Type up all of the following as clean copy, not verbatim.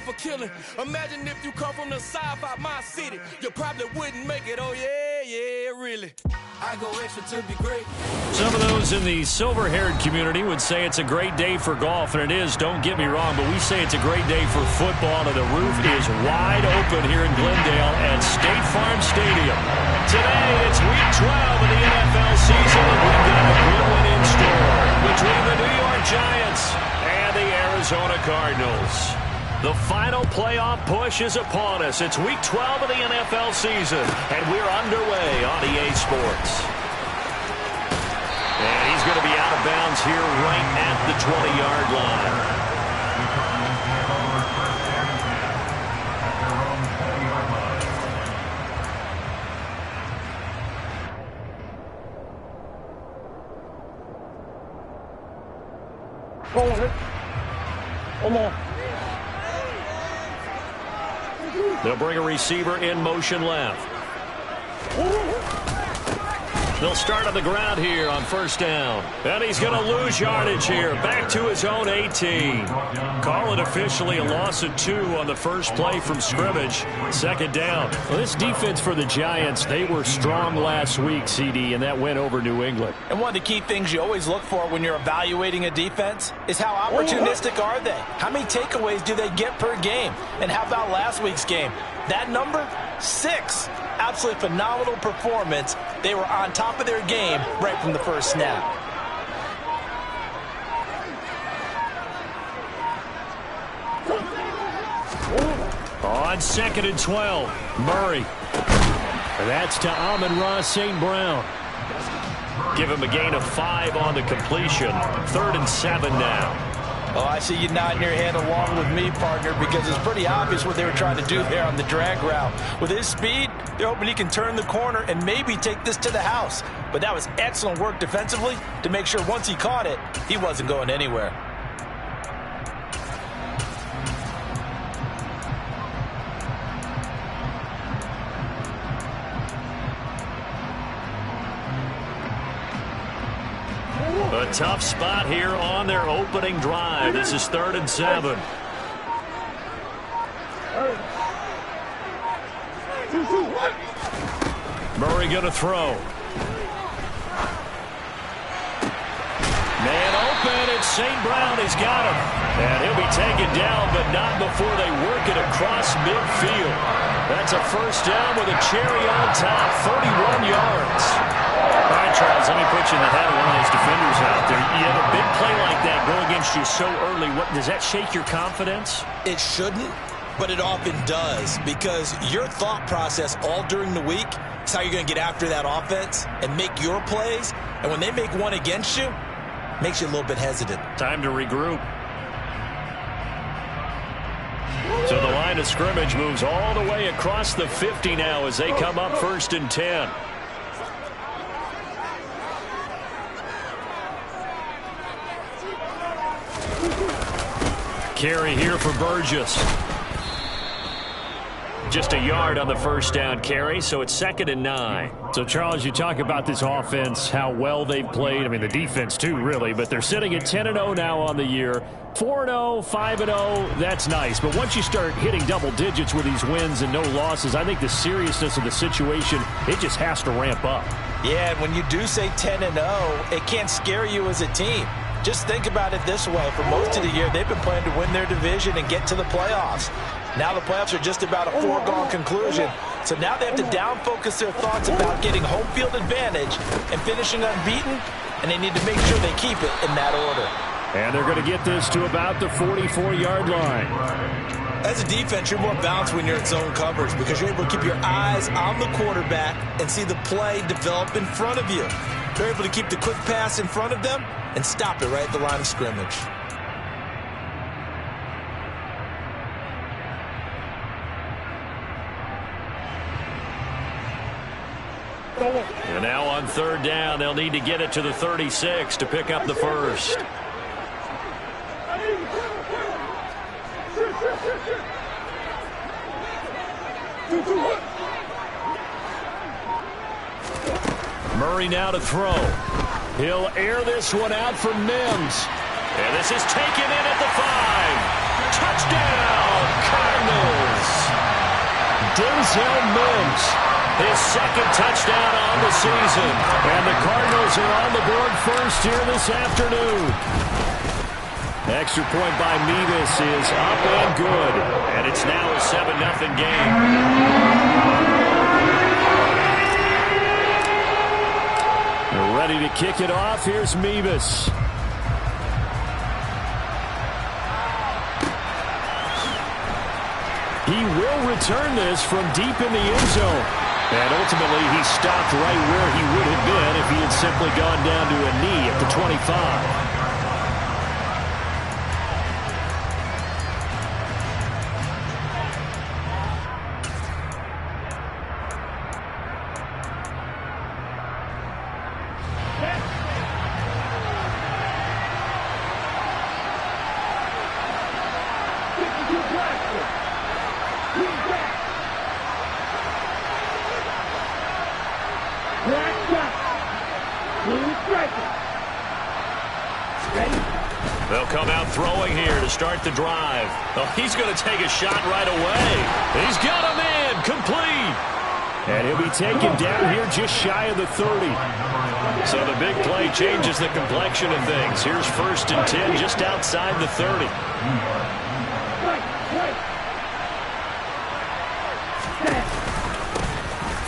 known for killing. Imagine if you come from the south out my city. You probably wouldn't make it, oh yeah, really. I go extra to be great. Some of those in the silver-haired community would say it's a great day for golf, and it is, don't get me wrong, but we say it's a great day for football, and the roof is wide open here in Glendale at State Farm Stadium. Today, it's Week 12 of the NFL season, and we've got a good one in store between the New York Giants and the Arizona Cardinals. The final playoff push is upon us. It's Week 12 of the NFL season, and we're underway on EA Sports. And he's going to be out of bounds here right at the 20-yard line. They'll bring a receiver in motion left. They'll start on the ground here on first down. And he's going to lose yardage here. Back to his own 18. Call it officially a loss of 2 on the first play from scrimmage. Second down. Well, this defense for the Giants, they were strong last week, CD, and that went over New England. And one of the key things you always look for when you're evaluating a defense is how opportunistic are they? How many takeaways do they get per game? And how about last week's game? That number, 6. Absolutely phenomenal performance. They were on top of their game right from the first snap. On 2nd and 12, Murray. And that's to Amon-Ra St. Brown. Give him a gain of 5 on the completion. 3rd and 7 now. Oh, I see you nodding your head along with me, partner, because it's pretty obvious what they were trying to do there on the drag route. With his speed, they're hoping he can turn the corner and maybe take this to the house. But that was excellent work defensively to make sure once he caught it, he wasn't going anywhere. A tough spot here on their opening drive. This is 3rd and 7. Murray going to throw. Man open, it's St. Brown. He's got him. And he'll be taken down, but not before they work it across midfield. That's a first down with a cherry on top, 31 yards. All right, Charles, let me put you in the head of one of those defenders out there. You have a big play like that go against you so early. What does that shake your confidence? It shouldn't, but it often does, because your thought process all during the week is how you're going to get after that offense and make your plays. And when they make one against you, it makes you a little bit hesitant. Time to regroup. So the line of scrimmage moves all the way across the 50 now as they come up 1st and 10. Carry here for Burgess. Just a yard on the first down carry, so it's 2nd and 9. So, Charles, you talk about this offense, how well they've played. I mean, the defense, too, really. But they're sitting at 10-0 now on the year. 4-0, 5-0, that's nice. But once you start hitting double digits with these wins and no losses, I think the seriousness of the situation, it just has to ramp up. Yeah, and when you do say 10-0, it can't scare you as a team. Just think about it this way. For most of the year, they've been playing to win their division and get to the playoffs. Now the playoffs are just about a foregone conclusion. So now they have to down-focus their thoughts about getting home field advantage and finishing unbeaten, and they need to make sure they keep it in that order. And they're going to get this to about the 44-yard line. As a defense, you're more balanced when you're in zone coverage because you're able to keep your eyes on the quarterback and see the play develop in front of you. They're able to keep the quick pass in front of them and stop it right at the line of scrimmage. And now on 3rd down, they'll need to get it to the 36 to pick up the first. Murray now to throw. He'll air this one out for Mims. And this is taken in at the 5. Touchdown, Denzel Mims. His second touchdown on the season. And the Cardinals are on the board first here this afternoon. Extra point by Mevis is up and good. And it's now a 7-0 game. They're ready to kick it off. Here's Mevis. He will return this from deep in the end zone. And ultimately, he stopped right where he would have been if he had simply gone down to a knee at the 25. They'll come out throwing here to start the drive. Oh, he's going to take a shot right away. He's got him in, complete. And he'll be taken down here just shy of the 30. So the big play changes the complexion of things. Here's 1st and 10 just outside the 30.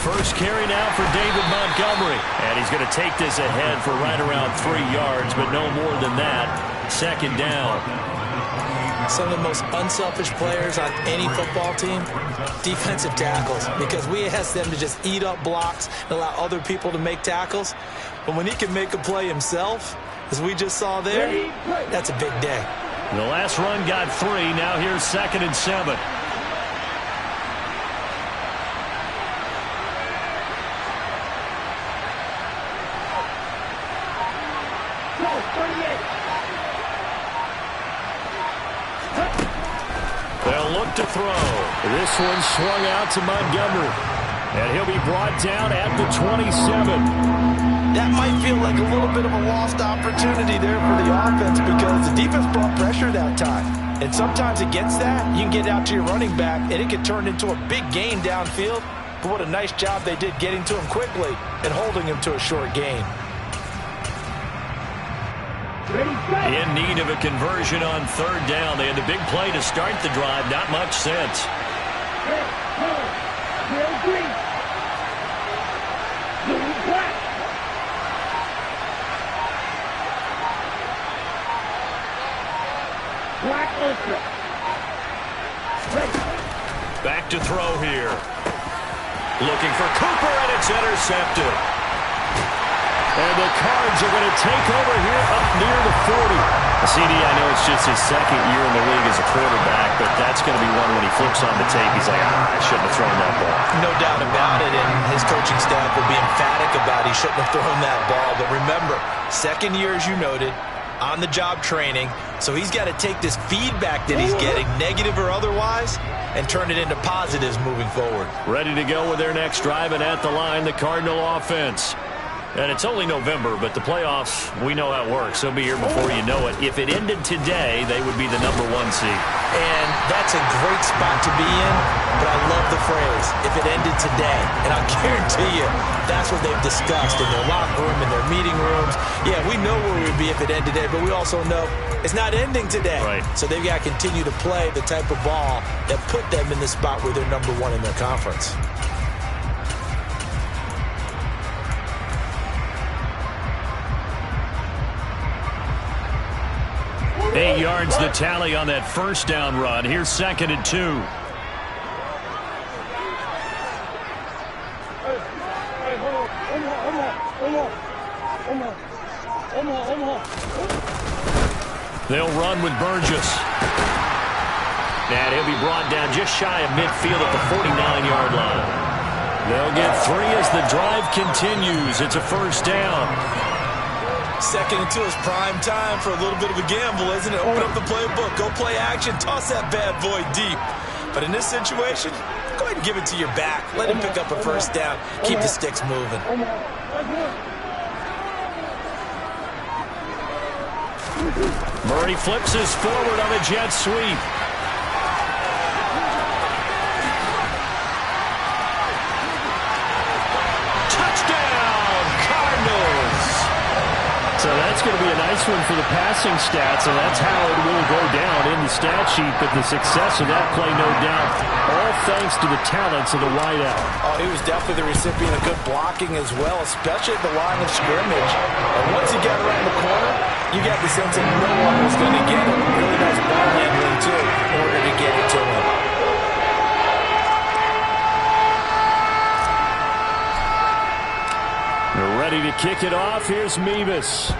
First carry now for David Montgomery. And he's going to take this ahead for right around 3 yards, but no more than that. 2nd down. Some of the most unselfish players on any football team, defensive tackles, because we ask them to just eat up blocks and allow other people to make tackles. But when he can make a play himself, as we just saw there, that's a big day. The last run got 3. Now here's 2nd and 7. They'll look to throw. This one swung out to Montgomery. And he'll be brought down at the 27. That might feel like a little bit of a lost opportunity there for the offense because the defense brought pressure that time. And sometimes against that, you can get out to your running back, and it can turn into a big gain downfield. But what a nice job they did getting to him quickly and holding him to a short gain. In need of a conversion on 3rd down. They had the big play to start the drive. Not much sense. Back to throw here. Looking for Cooper, and it's intercepted. And the Cards are going to take over here up near the 40. CD, I know it's just his 2nd year in the league as a quarterback, but that's going to be one when he flips on the tape. He's like, I shouldn't have thrown that ball. No doubt about it, and his coaching staff will be emphatic about he shouldn't have thrown that ball. But remember, 2nd year, as you noted, on-the-job training, so he's got to take this feedback that he's getting, negative or otherwise, and turn it into positives moving forward. Ready to go with their next drive, and at the line, the Cardinal offense. And it's only November, but the playoffs, we know how it works. They'll be here before you know it. If it ended today, they would be the #1 seed. And that's a great spot to be in, but I love the phrase, if it ended today. And I guarantee you, that's what they've discussed in their locker room, in their meeting rooms. Yeah, we know where we'd be if it ended today, but we also know it's not ending today. Right. So they've got to continue to play the type of ball that put them in the spot where they're #1 in their conference. 8 yards the tally on that 1st down run. Here's 2nd and 2. They'll run with Burgess. And he'll be brought down just shy of midfield at the 49-yard line. They'll get 3 as the drive continues. It's a 1st down. 2nd and 2 is prime time for a little bit of a gamble, isn't it? Open up the playbook, go play action, toss that bad boy deep. But in this situation, go ahead and give it to your back. Let him pick up a 1st down. Keep the sticks moving. Murray flips his forward on a jet sweep. going to be a nice one for the passing stats, and that's how it will go down in the stat sheet. But the success of that play, no doubt, all thanks to the talents of the wideout. Oh, he was definitely the recipient of good blocking as well, especially at the line of scrimmage. And once he got around the corner, you got the sense that no one was going to get him. Really nice ball handling, too, in order to get it to him. They're ready to kick it off. Here's Mevis.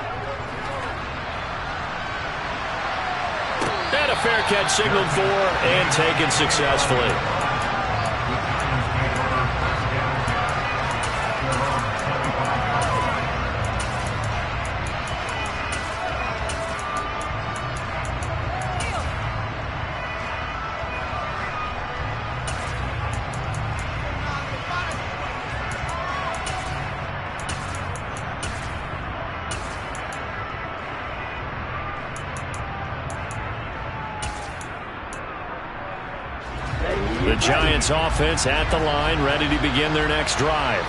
And a fair catch signaled for and taken successfully. The Giants offense at the line, ready to begin their next drive.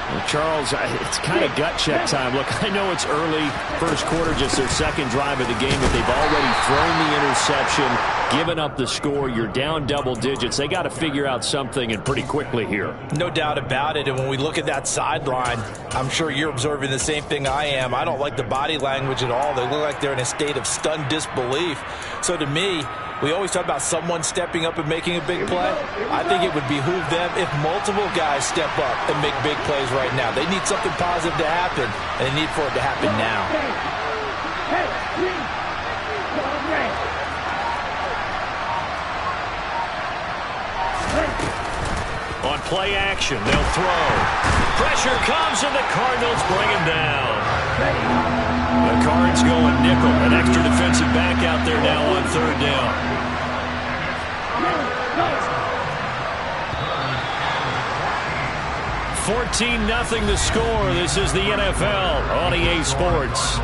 Well, Charles, it's kind of gut check time. Look, I know it's early, first quarter, just their second drive of the game, but they've already thrown the interception, given up the score. You're down double digits. They got to figure out something, and pretty quickly here. No doubt about it, and when we look at that sideline, I'm sure you're observing the same thing I am. I don't like the body language at all. They look like they're in a state of stunned disbelief. So to me, we always talk about someone stepping up and making a big play. I think it would behoove them if multiple guys step up and make big plays right now. They need something positive to happen, and they need for it to happen now. On play action, they'll throw. Pressure comes, and the Cardinals bring him down. The Cards going nickel. An extra defensive back out there now on third down. 14-0 the score. This is the NFL on EA Sports.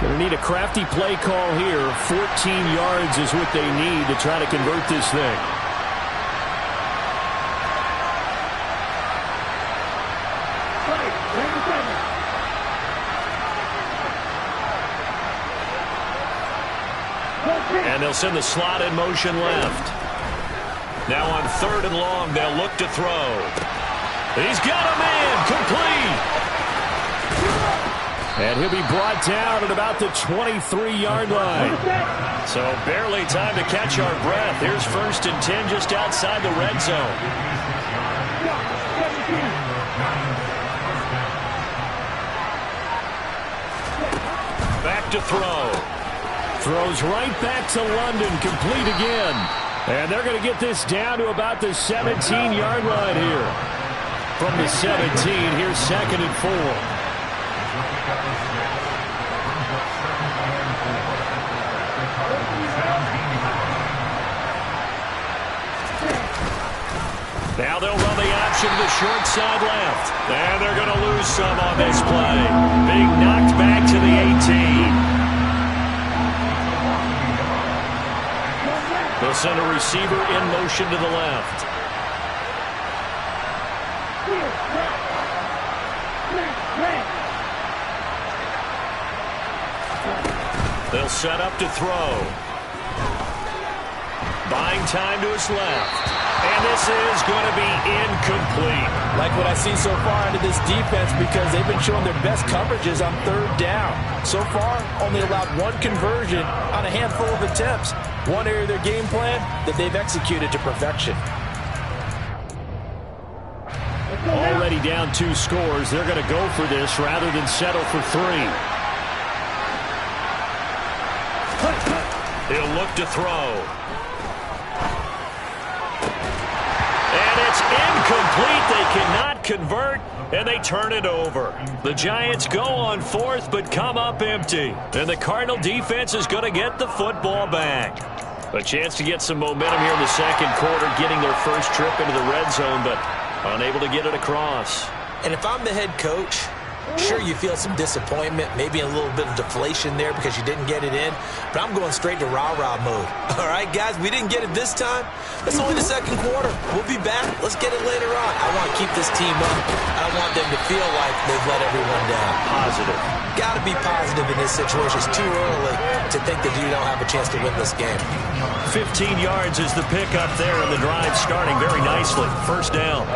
Going to need a crafty play call here. 14 yards is what they need to try to convert this thing. And they'll send the slot in motion left. Now on third and long, they'll look to throw. He's got a man, complete. And he'll be brought down at about the 23-yard line. So barely time to catch our breath. Here's 1st and 10 just outside the red zone. Back to throw. Throws right back to London, complete again. And they're going to get this down to about the 17-yard line here. From the 17, here's 2nd and 4. Now they'll run the option to the short side left. And they're going to lose some on this play. Being knocked back to the 18. They'll send a receiver in motion to the left. They'll set up to throw. Buying time to his left. And this is going to be incomplete. Like what I see so far into this defense, because they've been showing their best coverages on third down. So far, only allowed one conversion on a handful of attempts. One area of their game plan that they've executed to perfection. Already down 2 scores. They're going to go for this rather than settle for 3. He'll look to throw. It's incomplete. They cannot convert, and they turn it over. The Giants go on 4th, but come up empty. And the Cardinal defense is going to get the football back. A chance to get some momentum here in the second quarter, getting their first trip into the red zone, but unable to get it across. And if I'm the head coach, sure, you feel some disappointment, maybe a little bit of deflation there because you didn't get it in, but I'm going straight to rah-rah mode. All right, guys, we didn't get it this time. That's only the second quarter. We'll be back. Let's get it later on. I want to keep this team up. I don't want them to feel like they've let everyone down. Positive. Got to be positive in this situation. It's too early to think that you don't have a chance to win this game. 15 yards is the pickup there, and the drive starting very nicely. First down.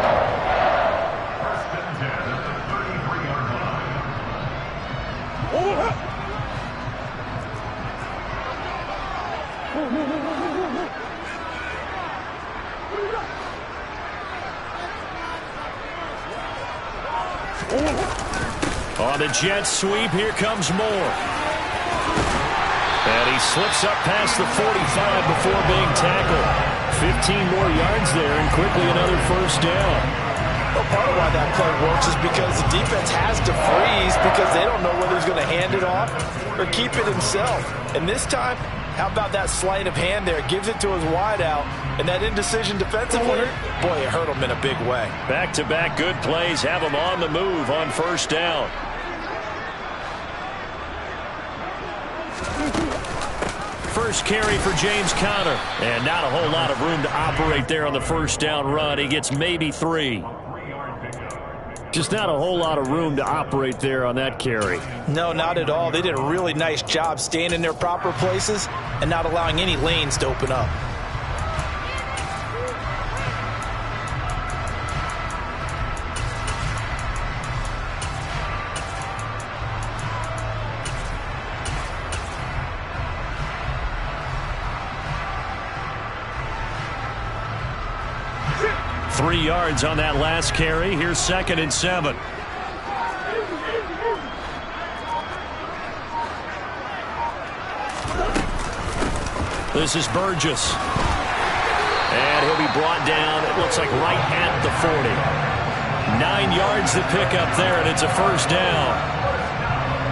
On the jet sweep, here comes Moore. And he slips up past the 45 before being tackled. 15 more yards there, and quickly another first down. Well, part of why that play works is because the defense has to freeze because they don't know whether he's going to hand it off or keep it himself. And this time, how about that sleight of hand there? Gives it to his wideout, and that indecision defensively, boy, it hurt him in a big way. Back-to-back good plays have him on the move on first down. First carry for James Conner, and not a whole lot of room to operate there on the first down run. He gets maybe 3. Just not a whole lot of room to operate there on that carry. No, not at all. They did a really nice job staying in their proper places and not allowing any lanes to open up. Three yards on that last carry. Here's 2nd and 7. This is Burgess. And he'll be brought down, it looks like right at the 40. 9 yards to pick up there, and it's a first down.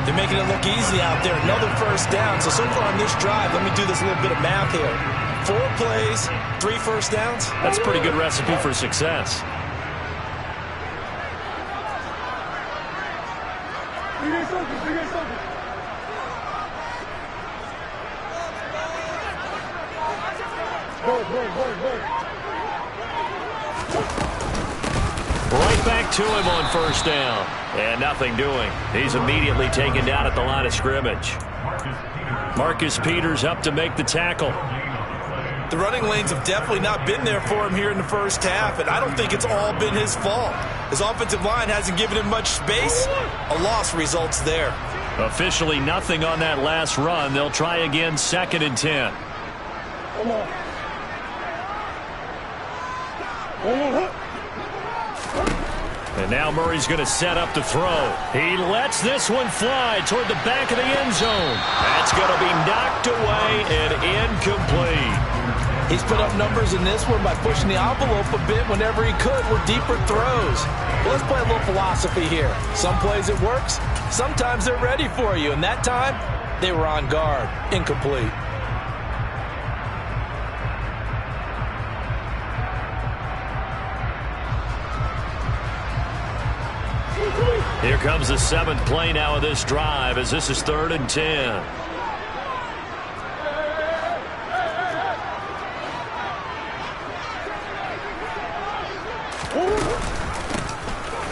They're making it look easy out there. Another first down. So far on this drive, let me do this little bit of math here. 4 plays, 3 first downs. That's a pretty good recipe for success. Right back to him on first down. And nothing doing. He's immediately taken down at the line of scrimmage. Marcus Peters up to make the tackle. The running lanes have definitely not been there for him here in the first half, and I don't think it's all been his fault. His offensive line hasn't given him much space. A loss results there. Officially nothing on that last run. They'll try again, 2nd and 10. And now Murray's going to set up to throw. He lets this one fly toward the back of the end zone. That's going to be knocked away and incomplete. He's put up numbers in this one by pushing the envelope a bit whenever he could with deeper throws. Well, let's play a little philosophy here. Some plays it works. Sometimes they're ready for you. And that time, they were on guard. Incomplete. Here comes the 7th play now of this drive as this is 3rd and 10.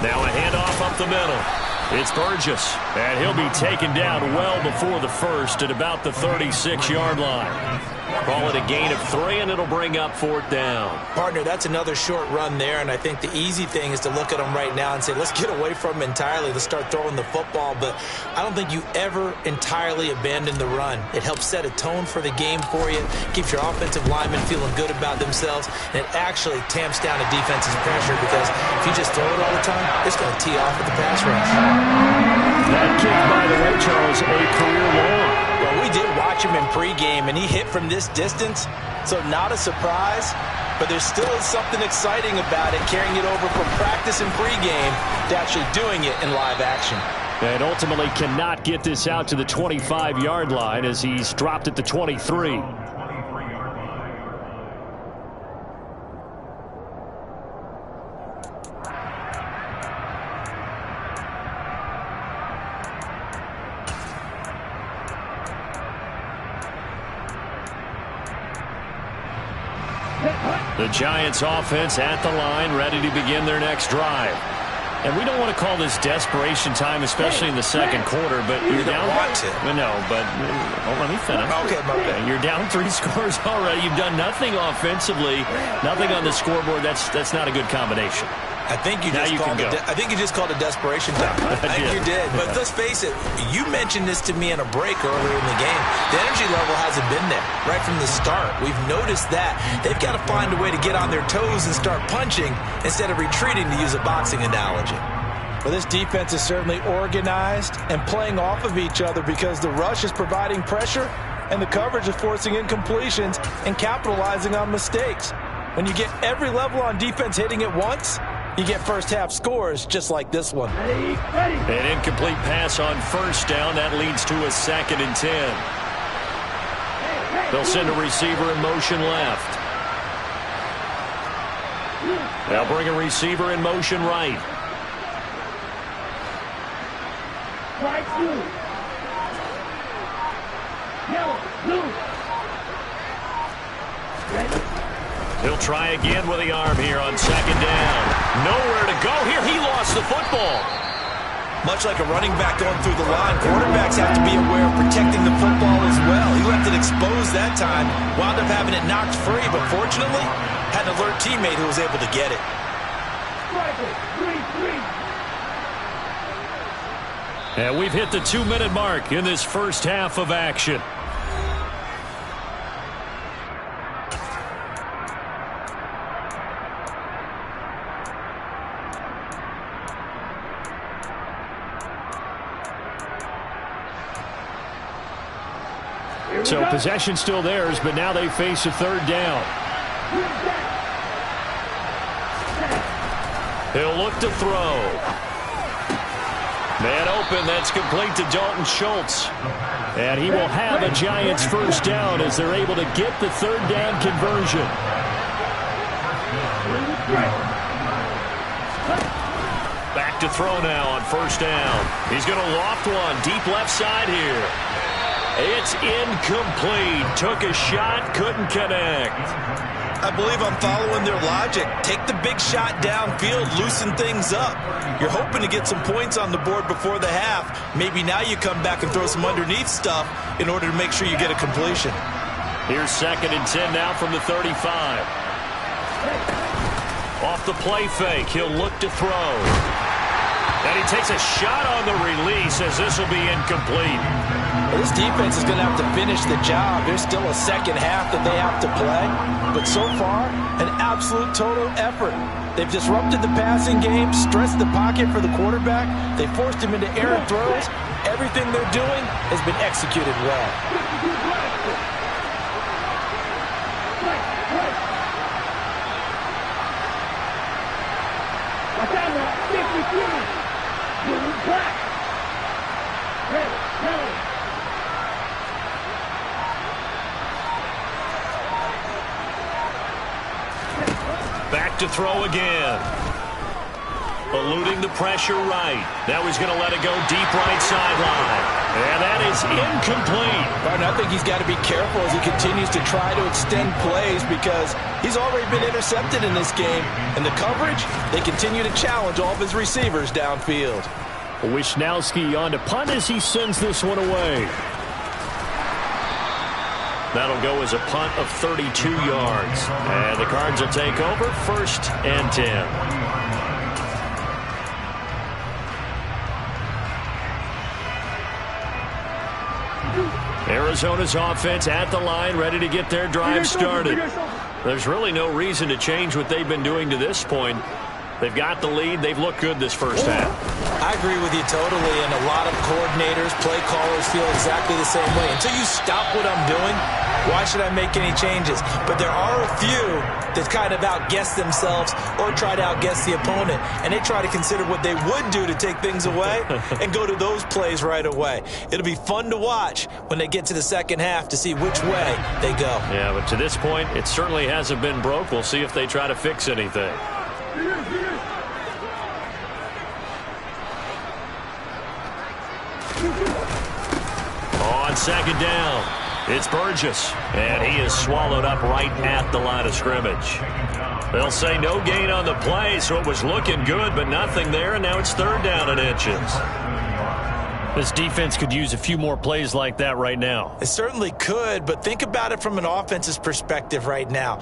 Now a handoff up the middle. It's Burgess, and he'll be taken down well before the first at about the 36-yard line. Call it a gain of 3, and it'll bring up 4th down. Partner, that's another short run there, and I think the easy thing is to look at him right now and say, let's get away from him entirely. Let's start throwing the football, but I don't think you ever entirely abandon the run. It helps set a tone for the game for you, keeps your offensive linemen feeling good about themselves, and it actually tamps down a defense's pressure because if you just throw it all the time, it's going to tee off with the pass rush. That kick, by the way, Charles, a career long. Well, we did watch him in pregame, and he hit from this distance, so not a surprise, but there still is something exciting about it, carrying it over from practice and pregame to actually doing it in live action. And ultimately cannot get this out to the 25-yard line as he's dropped at the 23. The Giants offense at the line, ready to begin their next drive. And we don't want to call this desperation time, especially in the second quarter, but you're down. Want to. No, but let me finish. Okay. You're down 3 scores already. You've done nothing offensively, nothing on the scoreboard. That's not a good combination. I think you just called it desperation time. I think you did. But let's face it, you mentioned this to me in a break earlier in the game. The energy level hasn't been there right from the start. We've noticed that. They've got to find a way to get on their toes and start punching instead of retreating, to use a boxing analogy. Well, this defense is certainly organized and playing off of each other because the rush is providing pressure and the coverage is forcing incompletions and capitalizing on mistakes. When you get every level on defense hitting at once, you get first-half scores just like this one. An incomplete pass on first down. That leads to a 2nd and 10. They'll send a receiver in motion left. They'll bring a receiver in motion right. He'll try again with the arm here on 2nd down. Nowhere to go here. He lost the football. Much like a running back going through the line, quarterbacks have to be aware of protecting the football as well. He left it exposed that time, wound up having it knocked free, but fortunately, had an alert teammate who was able to get it. And we've hit the 2-minute mark in this first half of action. So possession still theirs, but now they face a 3rd down. He'll look to throw. Man open, that's complete to Dalton Schultz. And he will have a Giants first down as they're able to get the 3rd down conversion. Back to throw now on first down. He's going to loft one deep left side here. It's incomplete. Took a shot, couldn't connect. I believe I'm following their logic. Take the big shot downfield, loosen things up. You're hoping to get some points on the board before the half. Maybe now you come back and throw some underneath stuff in order to make sure you get a completion. Here's 2nd and 10 now from the 35. Off the play fake, he'll look to throw. And he takes a shot on the release as this will be incomplete. Well, this defense is going to have to finish the job. There's still a second half that they have to play. But so far, an absolute total effort. They've disrupted the passing game, stressed the pocket for the quarterback. They forced him into errant throws. Everything they're doing has been executed well. Back to throw again. Eluding the pressure right. Now he's going to let it go deep right sideline. And that is incomplete. Barton, I think he's got to be careful as he continues to try to extend plays because he's already been intercepted in this game. And the coverage, they continue to challenge all of his receivers downfield. Wisnowski on to punt as he sends this one away. That'll go as a punt of 32 yards. And the Cards will take over 1st and 10. Arizona's offense at the line, ready to get their drive started. There's really no reason to change what they've been doing to this point. They've got the lead. They've looked good this first half. I agree with you totally, and a lot of coordinators, play callers feel exactly the same way. Until you stop what I'm doing, why should I make any changes? But there are a few that kind of outguess themselves or try to outguess the opponent, and they try to consider what they would do to take things away and go to those plays right away. It'll be fun to watch when they get to the second half to see which way they go. Yeah, but to this point, it certainly hasn't been broke. We'll see if they try to fix anything. On second down, It's Burgess, and he is swallowed up right at the line of scrimmage. They'll say no gain on the play, so it was looking good, but nothing there, and now it's 3rd down and inches. This defense could use a few more plays like that right now. It certainly could, but think about it from an offense's perspective right now.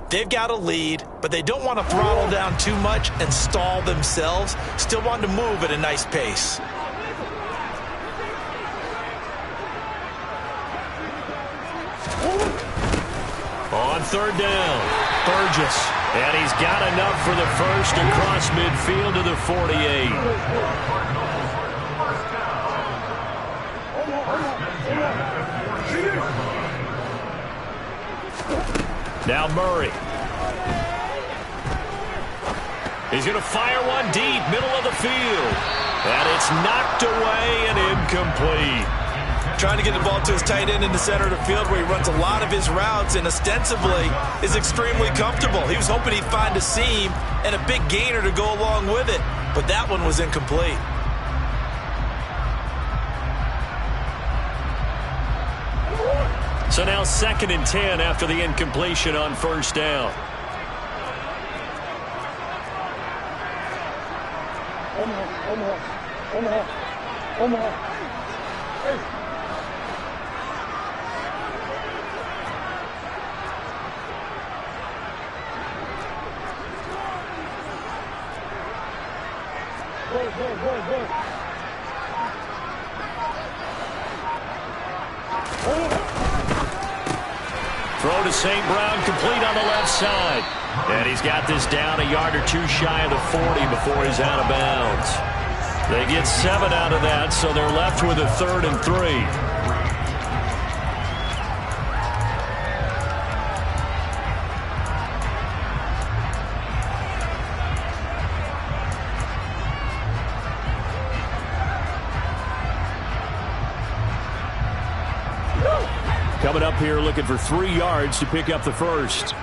They've got a lead, but they don't want to throttle down too much and stall themselves. Still want to move at a nice pace. On 3rd down, Burgess. And he's got enough for the first across midfield to the 48. Now Murray. He's going to fire one deep, middle of the field. And it's knocked away and incomplete. Trying to get the ball to his tight end in the center of the field where he runs a lot of his routes and ostensibly is extremely comfortable. He was hoping he'd find a seam and a big gainer to go along with it, but that one was incomplete. So now 2nd and 10 after the incompletion on 1st down. Omaha. Hey. Go. Throw to St. Brown, complete on the left side. And he's got this down a yard or two shy of the 40 before he's out of bounds. They get 7 out of that, so they're left with a 3rd and 3. Coming up here looking for 3 yards to pick up the first.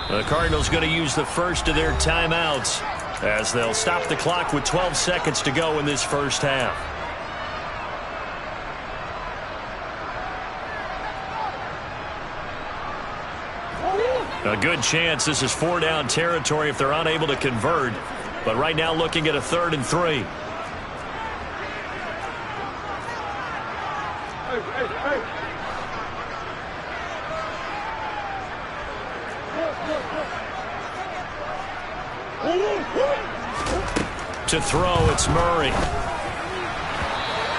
The Cardinals going to use the first of their timeouts as they'll stop the clock with 12 seconds to go in this first half. A good chance this is 4-down territory if they're unable to convert. But right now looking at a 3rd and 3. To throw, it's Murray.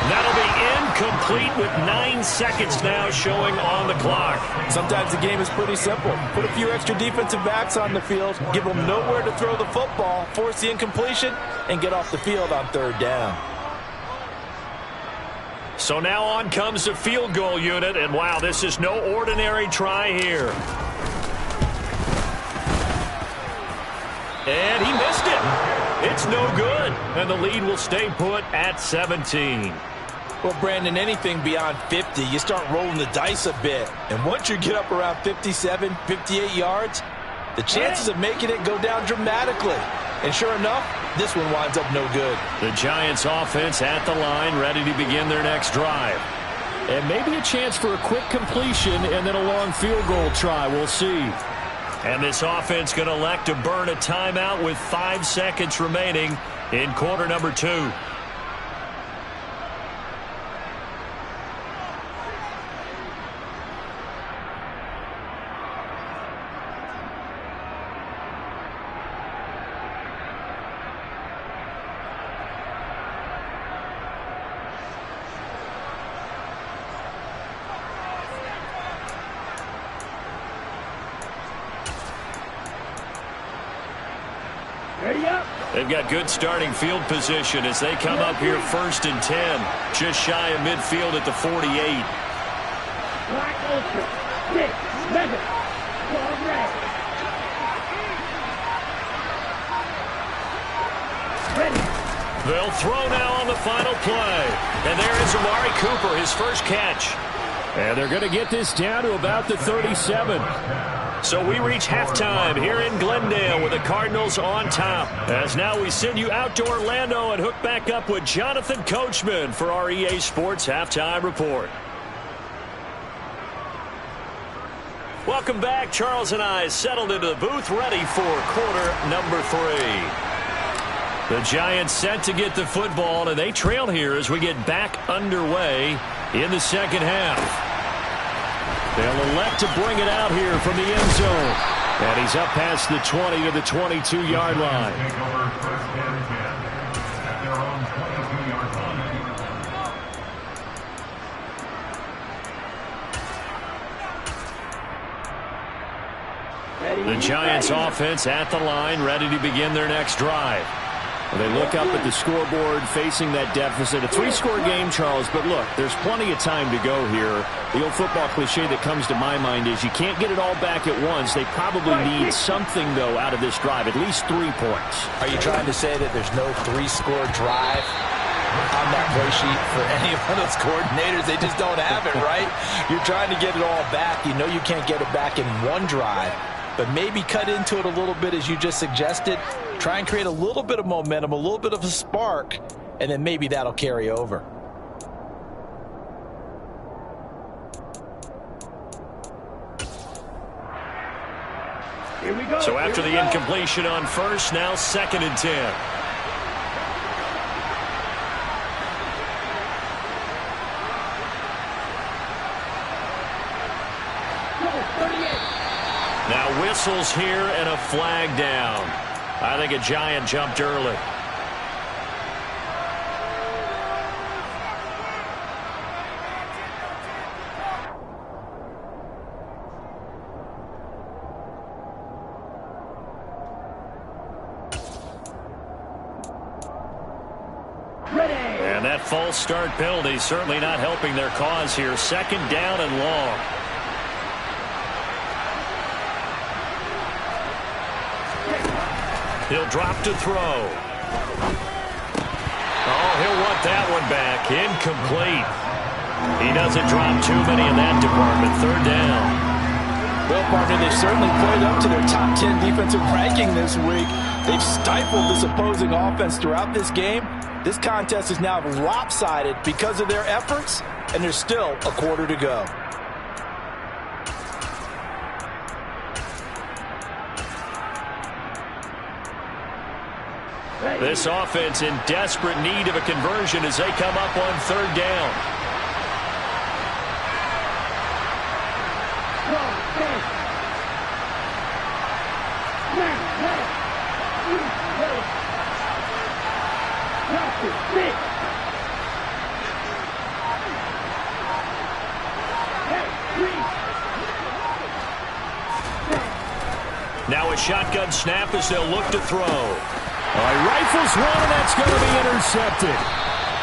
That'll be incomplete with 9 seconds now showing on the clock. Sometimes the game is pretty simple. Put a few extra defensive backs on the field, give them nowhere to throw the football, force the incompletion, and get off the field on 3rd down. So now on comes the field goal unit, and wow, this is no ordinary try here. And he missed it. It's no good, and the lead will stay put at 17. Well, Brandon, anything beyond 50, you start rolling the dice a bit. And once you get up around 57, 58 yards, the chances of making it go down dramatically. And sure enough, this one winds up no good. The Giants offense at the line, ready to begin their next drive. And maybe a chance for a quick completion and then a long field goal try. We'll see. And this offense going to elect to burn a timeout with 5 seconds remaining in quarter number 2. They've got good starting field position as they come up here 1st and 10, just shy of midfield at the 48. They'll throw now on the final play. And there is Amari Cooper, his first catch. And they're going to get this down to about the 37. So we reach halftime here in Glendale with the Cardinals on top. As now we send you out to Orlando and hook back up with Jonathan Coachman for our EA Sports Halftime Report. Welcome back. Charles and I settled into the booth ready for quarter number 3. The Giants set to get the football, and they trail here as we get back underway in the second half. They'll elect to bring it out here from the end zone. And he's up past the 20 to the 22-yard line. The Giants offense at the line, ready to begin their next drive. They look up at the scoreboard, facing that deficit. A 3-score game, Charles, but look, there's plenty of time to go here. The old football cliche that comes to my mind is you can't get it all back at once. They probably need something, though, out of this drive, at least 3 points. Are you trying to say that there's no 3-score drive on that play sheet for any of those coordinators? They just don't have it, right? You're trying to get it all back. You know you can't get it back in one drive, but maybe cut into it a little bit as you just suggested. Try and create a little bit of momentum, a little bit of a spark, and then maybe that'll carry over. Here we go. So after the incompletion on first, now 2nd and 10. Now whistles here and a flag down. I think a Giant jumped early. And that false start penalty certainly not helping their cause here. 2nd down and long. He'll drop to throw. Oh, he'll want that one back. Incomplete. He doesn't drop too many in that department. 3rd down. Well, partner, they've certainly played up to their top 10 defensive ranking this week. They've stifled this opposing offense throughout this game. This contest is now lopsided because of their efforts, and there's still a quarter to go. This offense in desperate need of a conversion as they come up on 3rd down. Now a shotgun snap as they'll look to throw. Rifles one, and that's going to be intercepted.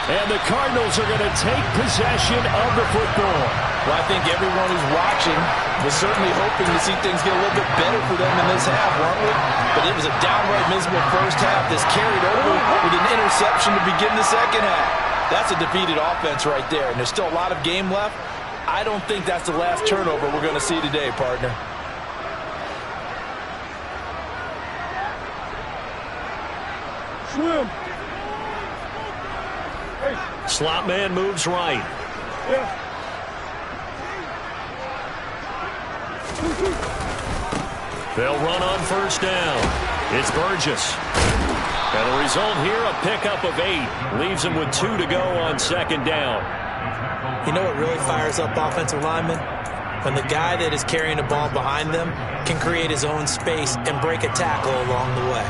And the Cardinals are going to take possession of the football. Well, I think everyone who's watching was certainly hoping to see things get a little bit better for them in this half, weren't we? But it was a downright miserable first half that's carried over with an interception to begin the second half. That's a defeated offense right there, and there's still a lot of game left. I don't think that's the last turnover we're going to see today, partner. Swim. Slot man moves right. Yeah. They'll run on 1st down. It's Burgess. And the result here, a pickup of 8. Leaves him with 2 to go on 2nd down. You know what really fires up offensive linemen? When the guy that is carrying the ball behind them can create his own space and break a tackle along the way.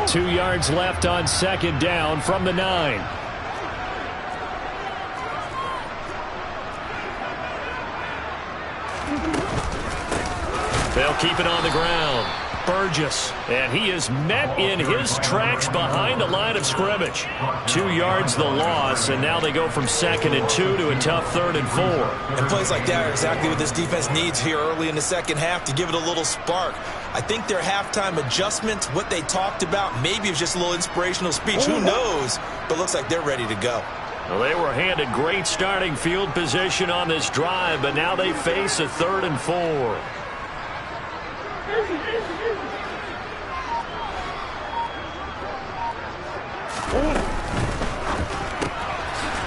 2 yards left on 2nd down from the 9. They'll keep it on the ground. Burgess. And he is met in his tracks behind the line of scrimmage. 2 yards the loss, and now they go from 2nd and 2 to a tough 3rd and 4. And plays like that are exactly what this defense needs here early in the second half to give it a little spark. I think their halftime adjustments, what they talked about, maybe it was just a little inspirational speech. Who knows? But looks like they're ready to go. Well, they were handed great starting field position on this drive, but now they face a 3rd and 4.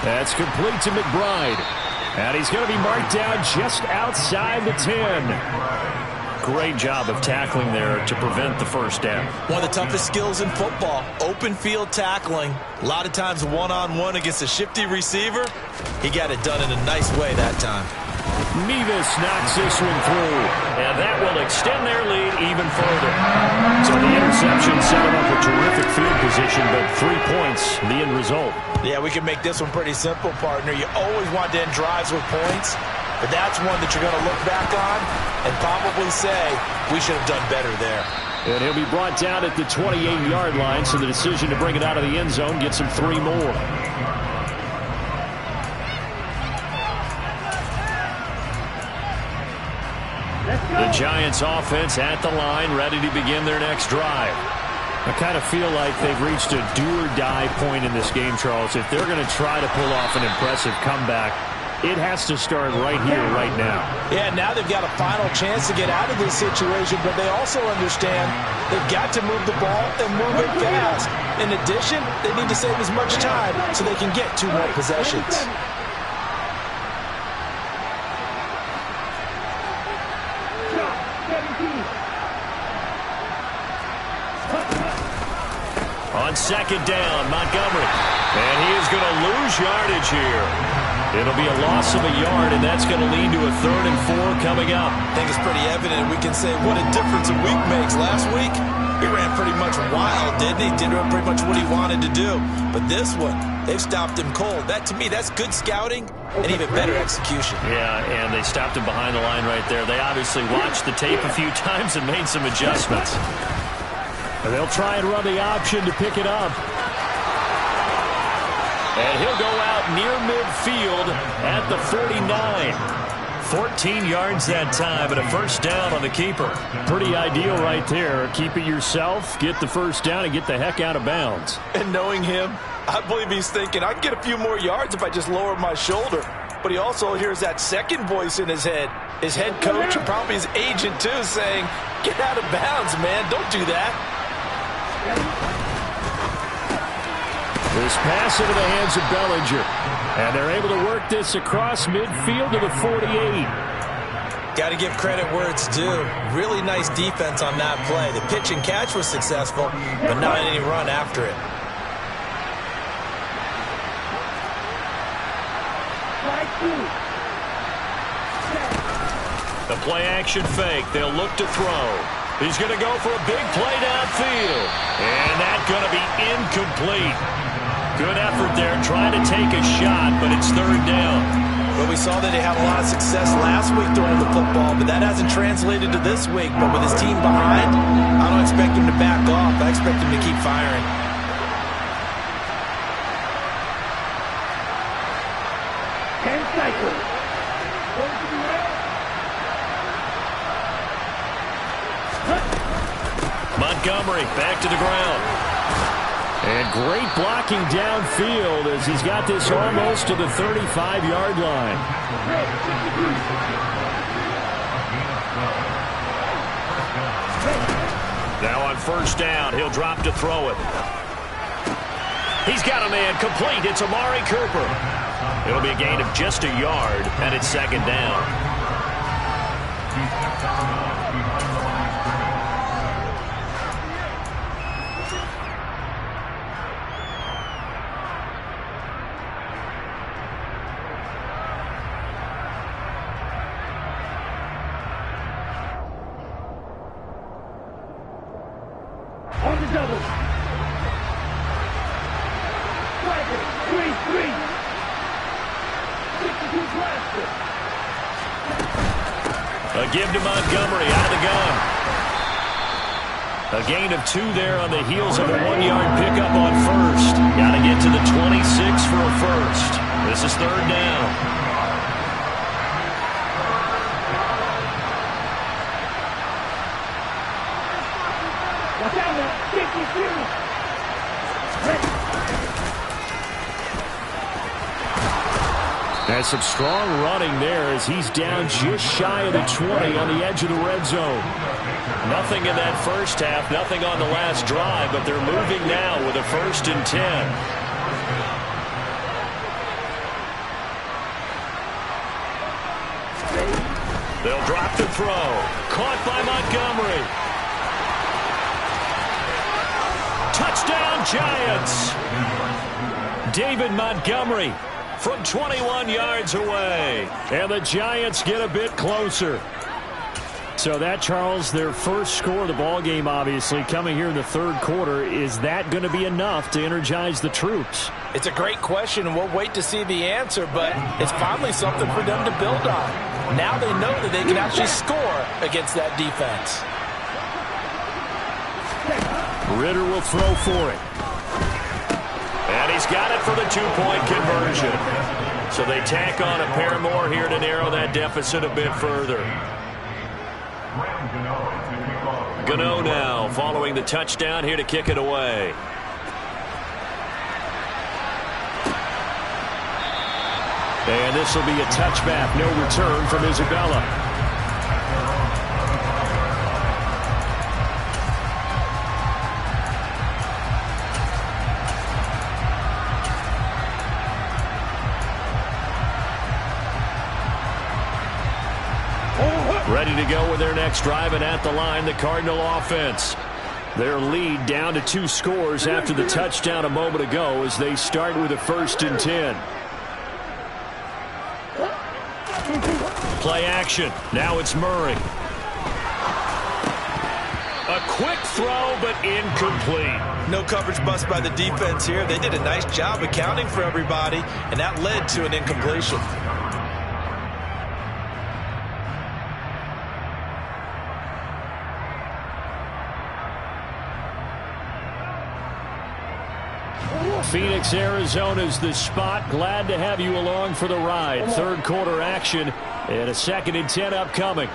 That's complete to McBride. And he's going to be marked down just outside the 10. Great job of tackling there to prevent the first down. One of the toughest skills in football, open field tackling. A lot of times one-on-one against a shifty receiver. He got it done in a nice way that time. Nevis knocks this one through, and that will extend their lead even further. So the interception set them up a terrific field position, but 3 points, the end result. Yeah, we can make this one pretty simple, partner. You always want to end drives with points, but that's one that you're going to look back on and probably say, we should have done better there. And he'll be brought down at the 28-yard line, so the decision to bring it out of the end zone gets him 3 more. The Giants offense at the line, ready to begin their next drive. I kind of feel like they've reached a do-or-die point in this game, Charles. If they're going to try to pull off an impressive comeback, it has to start right here, right now. Yeah, now they've got a final chance to get out of this situation, but they also understand they've got to move the ball and move it fast. In addition, they need to save as much time so they can get 2 more possessions. On 2nd down, Montgomery. And he is going to lose yardage here. It'll be a loss of a yard, and that's going to lead to a 3rd and 4 coming up. I think it's pretty evident. We can say what a difference a week makes. Last week, he ran pretty much wild, didn't he? Did pretty much what he wanted to do. But this one, they've stopped him cold. That, to me, that's good scouting and even better execution. Yeah, and they stopped him behind the line right there. They obviously watched the tape a few times and made some adjustments. And they'll try and run the option to pick it up. And he'll go out near midfield at the 49. 14 yards that time, and a first down on the keeper. Pretty ideal right there. Keep it yourself, get the first down, and get the heck out of bounds. And knowing him, I believe he's thinking, I can get a few more yards if I just lower my shoulder. But he also hears that second voice in his head. His head coach and probably his agent, too, saying, get out of bounds, man. Don't do that. This pass into the hands of Bellinger. And they're able to work this across midfield to the 48. Got to give credit where it's due. Really nice defense on that play. The pitch and catch was successful, but not any run after it. The play-action fake. They'll look to throw. He's going to go for a big play downfield. And that's going to be incomplete. Good effort there trying to take a shot, but it's 3rd down. Well, we saw that he had a lot of success last week throwing the football, but that hasn't translated to this week. But with his team behind, I don't expect him to back off. I expect him to keep firing. Montgomery back to the ground. And great blocking downfield as he's got this almost to the 35-yard line. Now on first down, he'll drop to throw it. He's got a man complete. It's Amari Cooper. It'll be a gain of just a yard, and it's 2nd down. On the double. Flagging. 3-3. 62 blaster. A give to Montgomery out of the gun. A gain of 2 there on the heels of a 1-yard pickup on first. Got to get to the 26 for a first. This is 3rd down. Watch out now. 52. That's some strong running there as he's down just shy of the 20 on the edge of the red zone. Nothing in that first half, nothing on the last drive, but they're moving now with a 1st and 10. They'll drop the throw. Caught by Montgomery. Touchdown, Giants. David Montgomery from 21 yards away. And the Giants get a bit closer. So that, Charles, their first score of the ball game, obviously, coming here in the 3rd quarter. Is that going to be enough to energize the troops? It's a great question, and we'll wait to see the answer, but it's finally something for them to build on. Now they know that they can actually score against that defense. Ritter will throw for it. And he's got it for the 2-point conversion. So they tack on a pair more here to narrow that deficit a bit further. Gano now following the touchdown here to kick it away. And this will be a touchback, no return from Isabella. Ready to go with their next drive, and at the line, the Cardinal offense. Their lead down to 2 scores after the touchdown a moment ago as they start with a 1st and 10. Play action. Now it's Murray. A quick throw, but incomplete. No coverage bust by the defense here. They did a nice job accounting for everybody, and that led to an incompletion. Phoenix, Arizona's the spot. Glad to have you along for the ride. 3rd quarter action and a 2nd and 10 upcoming.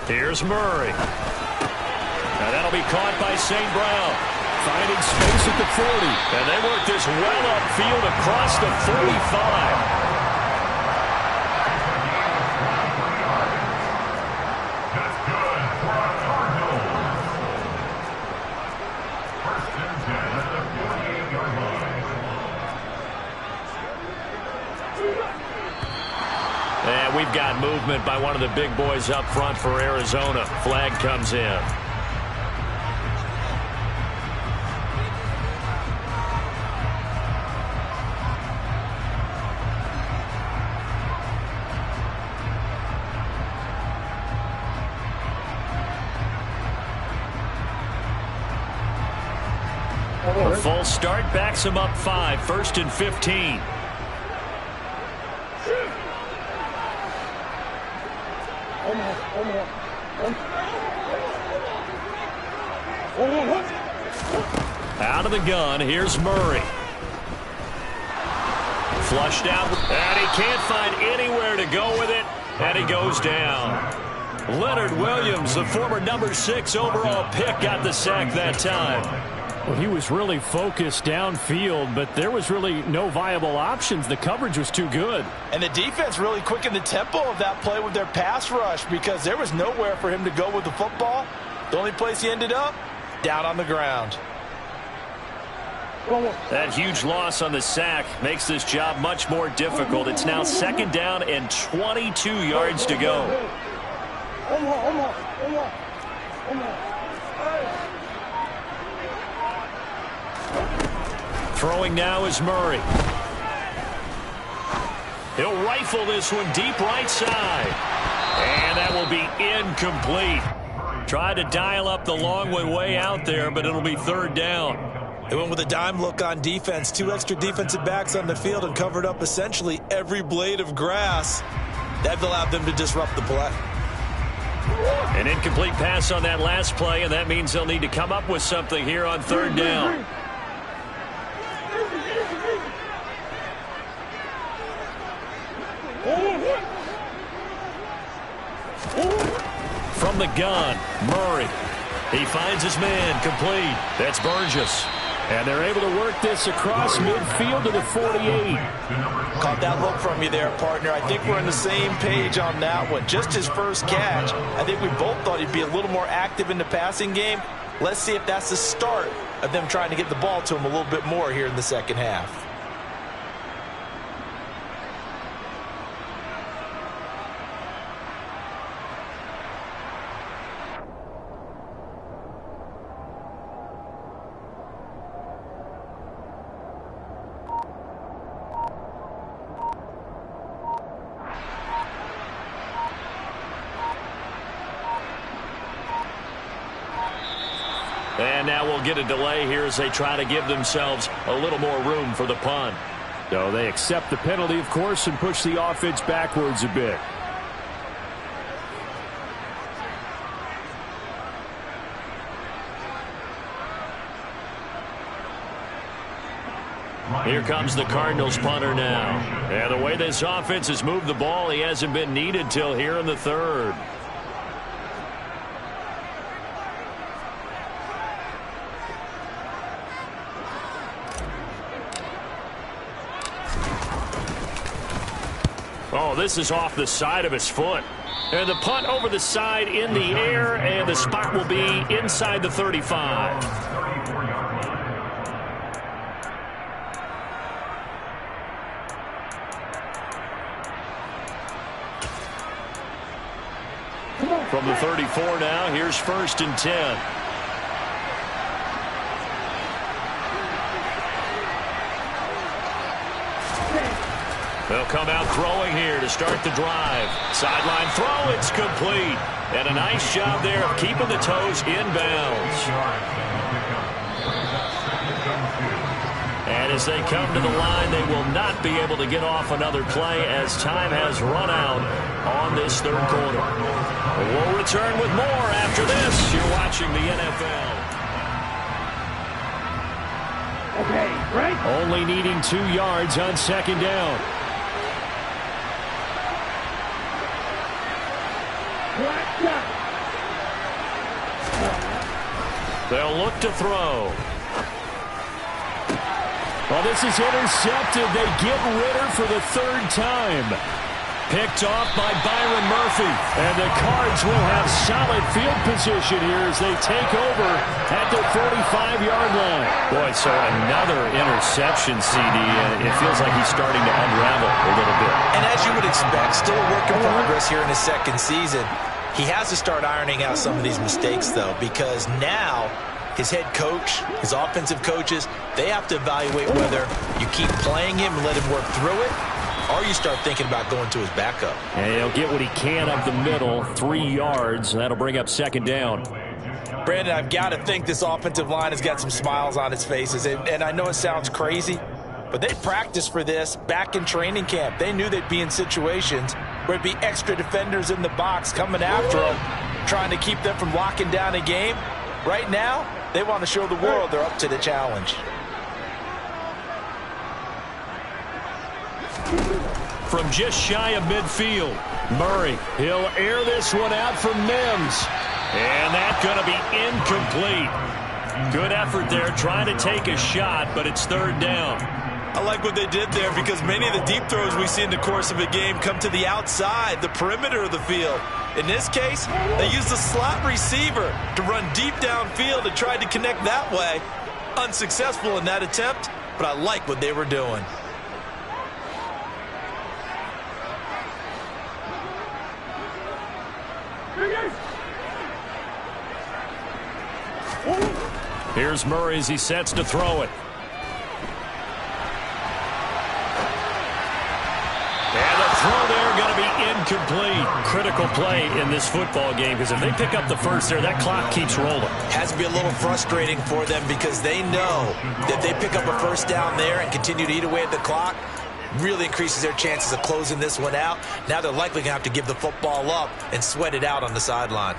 Here's Murray. Now that'll be caught by St. Brown. Finding space at the 40. And they work this well upfield across the 45. And we've got movement by one of the big boys up front for Arizona. Flag comes in. A full start backs him up 5. 1st and 15. Out of the gun, here's Murray. Flushed out, and he can't find anywhere to go with it, and he goes down. Leonard Williams, the former number 6 overall pick, got the sack that time. Well, he was really focused downfield, but there was really no viable options. The coverage was too good. And the defense really quickened the tempo of that play with their pass rush because there was nowhere for him to go with the football. The only place he ended up, down on the ground. That huge loss on the sack makes this job much more difficult. It's now 2nd down and 22 yards to go. Throwing now is Murray. He'll rifle this one deep right side. And that will be incomplete. Tried to dial up the long one way out there, but it'll be third down. They went with a dime look on defense. 2 extra defensive backs on the field and covered up essentially every blade of grass. That allowed them to disrupt the play. An incomplete pass on that last play, and that means they'll need to come up with something here on third down. From the gun, Murray. He finds his man, complete. That's Burgess. And they're able to work this across midfield to the 48. Caught that look from you there, partner. I think we're on the same page on that one. Just his first catch. I think we both thought he'd be a little more active in the passing game. Let's see if that's the start of them trying to get the ball to him a little bit more here in the second half. And now we'll get a delay here as they try to give themselves a little more room for the punt. So they accept the penalty, of course, and push the offense backwards a bit. Here comes the Cardinals punter now. And the way this offense has moved the ball, he hasn't been needed till here in the third. Oh, this is off the side of his foot. And the punt over the side in the air, and the spot will be inside the 35. From the 34 now, here's 1st and 10. They'll come out throwing here to start the drive. Sideline throw, it's complete. And a nice job there of keeping the toes inbounds. And as they come to the line, they will not be able to get off another play as time has run out on this third quarter. We'll return with more after this. You're watching the NFL. Okay, right? Only needing 2 yards on 2nd down. They'll look to throw. Well, this is intercepted. They get Ritter for the 3rd time. Picked off by Byron Murphy. And the Cards will have solid field position here as they take over at the 45-yard line. Boy, so another interception, CD. It feels like he's starting to unravel a little bit. And as you would expect, still a work in progress here in his 2nd season. He has to start ironing out some of these mistakes, though, because now his head coach, his offensive coaches, they have to evaluate whether you keep playing him and let him work through it, or you start thinking about going to his backup. And he'll get what he can up the middle, 3 yards, and that'll bring up 2nd down. Brandon, I've got to think this offensive line has got some smiles on its faces, and I know it sounds crazy, but they practiced for this back in training camp. They knew they'd be in situations where it'd be extra defenders in the box coming after them, trying to keep them from locking down a game. Right now, they want to show the world they're up to the challenge. From just shy of midfield, Murray. He'll air this one out for Mims. And that's going to be incomplete. Good effort there trying to take a shot, but it's 3rd down. I like what they did there because many of the deep throws we see in the course of a game come to the outside, the perimeter of the field. In this case, they used the slot receiver to run deep downfield and tried to connect that way. Unsuccessful in that attempt, but I like what they were doing. Here's Murray as he sets to throw it. And the throw there going to be incomplete. Critical play in this football game because if they pick up the first there, that clock keeps rolling. Has to be a little frustrating for them because they know that they pick up a first down there and continue to eat away at the clock, really increases their chances of closing this one out. Now they're likely going to have to give the football up and sweat it out on the sideline.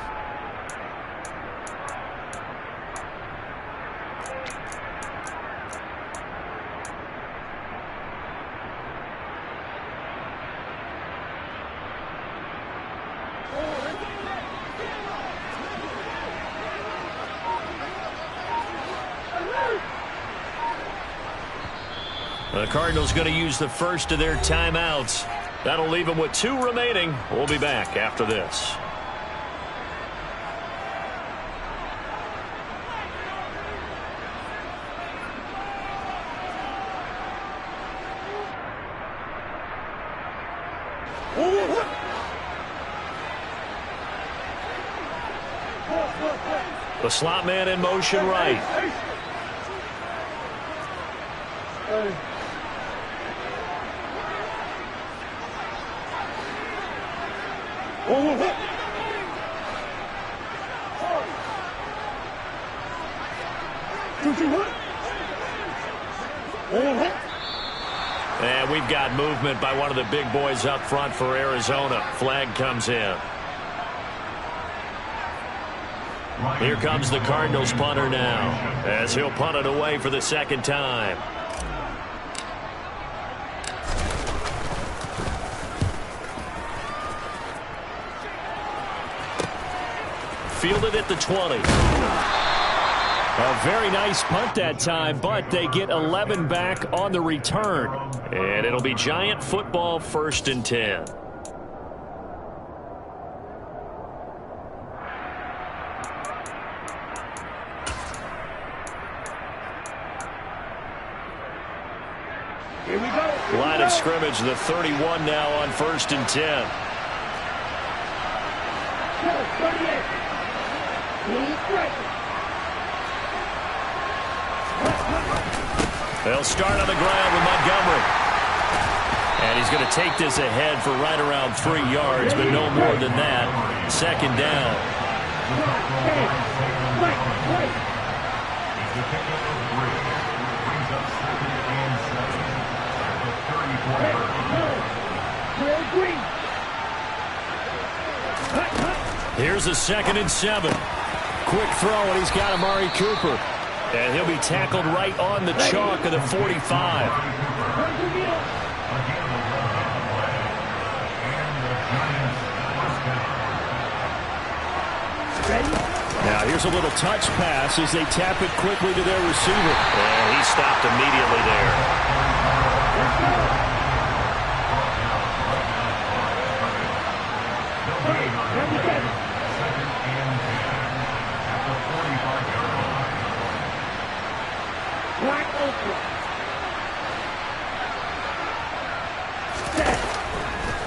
The Cardinals going to use the first of their timeouts. That'll leave them with 2 remaining. We'll be back after this. The slot man in motion right. And we've got movement by one of the big boys up front for Arizona. Flag comes in. Here comes the Cardinals punter now as he'll punt it away for the second time. Fielded at the 20. A very nice punt that time, but they get 11 back on the return. And it'll be Giant football, 1st and 10. Here we go. Line of scrimmage, the 31 now on 1st and 10. 38. They'll start on the ground with Montgomery. And he's going to take this ahead for right around 3 yards, but no more than that. 2nd down. Here's a 2nd and 7. Quick throw, and he's got Amari Cooper. And he'll be tackled right on the chalk of the 45. Now here's a little touch pass as they tap it quickly to their receiver. And he stopped immediately there.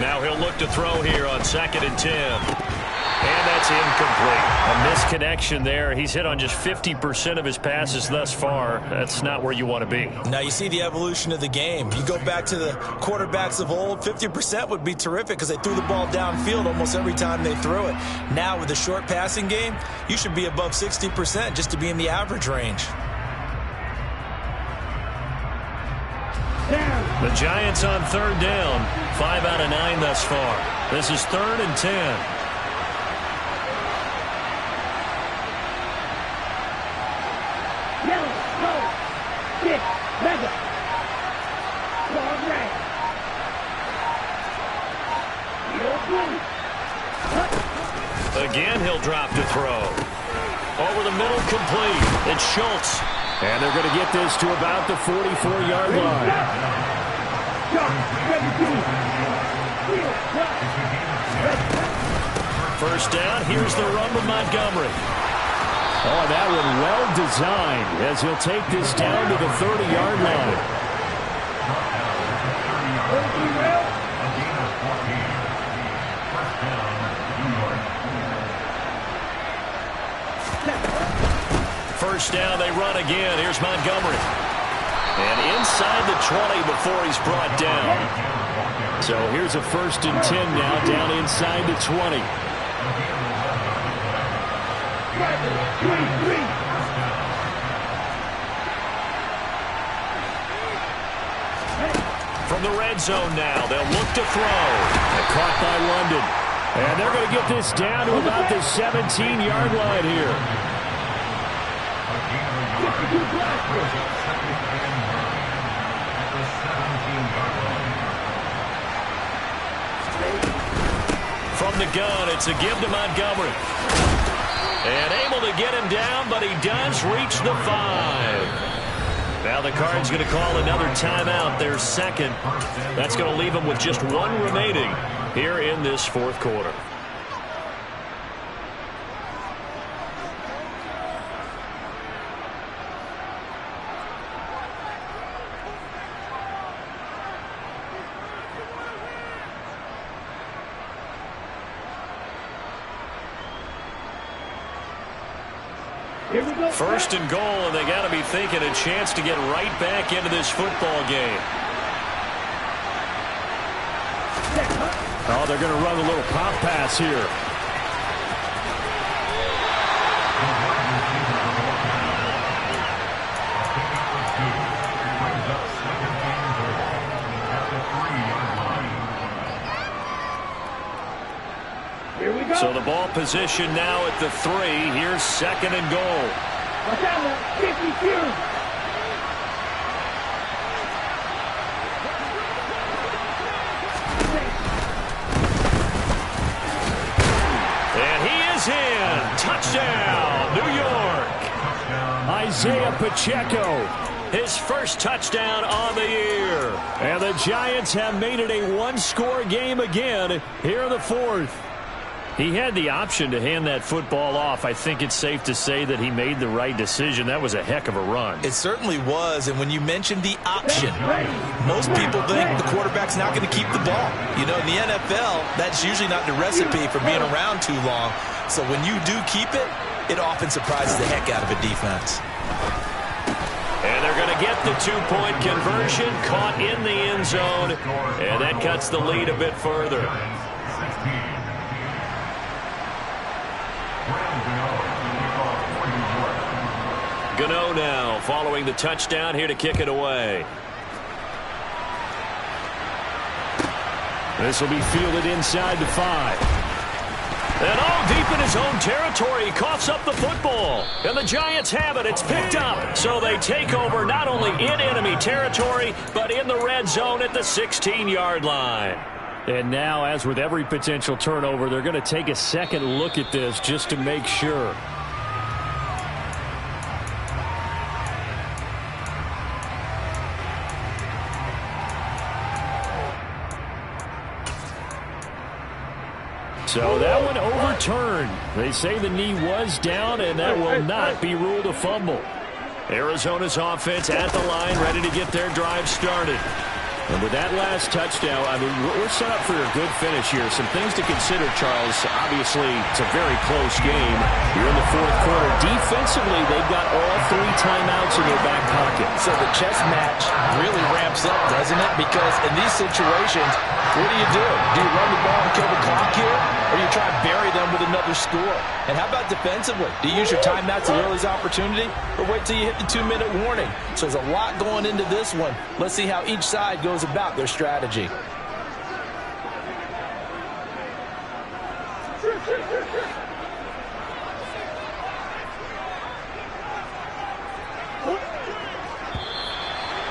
Now he'll look to throw here on 2nd and 10. And that's incomplete. A misconnection there. He's hit on just 50% of his passes thus far. That's not where you want to be. Now you see the evolution of the game. You go back to the quarterbacks of old, 50% would be terrific because they threw the ball downfield almost every time they threw it. Now with the short passing game, you should be above 60% just to be in the average range. The Giants on 3rd down. 5 out of 9 thus far. This is 3rd and 10. Again, he'll drop to throw. Over the middle, complete. It's Schultz. And they're going to get this to about the 44-yard line. First down, here's the run with Montgomery. Oh, that one well designed as he'll take this down to the 30-yard line. First down, they run again. Here's Montgomery. And inside the 20 before he's brought down. So here's a 1st and 10 now, down inside the 20. From the red zone now, they'll look to throw. Caught by London. And they're going to get this down to about the 17-yard line here. From the gun, it's a give to Montgomery. And able to get him down, but he does reach the 5. Now the Cards going to call another timeout, their second. That's going to leave them with just one remaining here in this 4th quarter. First and goal, and they got to be thinking a chance to get right back into this football game. Oh, they're going to run a little pop pass here. So the ball position now at the 3. Here's 2nd and goal. And he is in. Touchdown, New York. Isaiah Pacheco. His first touchdown on the year. And the Giants have made it a one-score game again here in the 4th. He had the option to hand that football off. I think it's safe to say that he made the right decision. That was a heck of a run. It certainly was, and when you mentioned the option, most people think the quarterback's not going to keep the ball. You know, in the NFL, that's usually not the recipe for being around too long. So when you do keep it, it often surprises the heck out of a defense. And they're going to get the 2-point conversion, caught in the end zone, and that cuts the lead a bit further. Gano now following the touchdown here to kick it away. This will be fielded inside the 5. And all deep in his own territory, he coughs up the football. And the Giants have it. It's picked up. So they take over not only in enemy territory, but in the red zone at the 16-yard line. And now, as with every potential turnover, they're going to take a second look at this just to make sure. So that one overturned. They say the knee was down, and that will not be ruled a fumble. Arizona's offense at the line, ready to get their drive started. And with that last touchdown, I mean, we're set up for a good finish here. Some things to consider, Charles. Obviously, it's a very close game. You're in the 4th quarter. Defensively, they've got all 3 timeouts in their back pocket. So the chess match really ramps up, doesn't it? Because in these situations, what do? Do you run the ball and kill the clock here? Or do you try to bury them with another score? And how about defensively? Do you use your timeouts as early as opportunity? Or wait till you hit the 2-minute warning? So there's a lot going into this one. Let's see how each side goes about their strategy.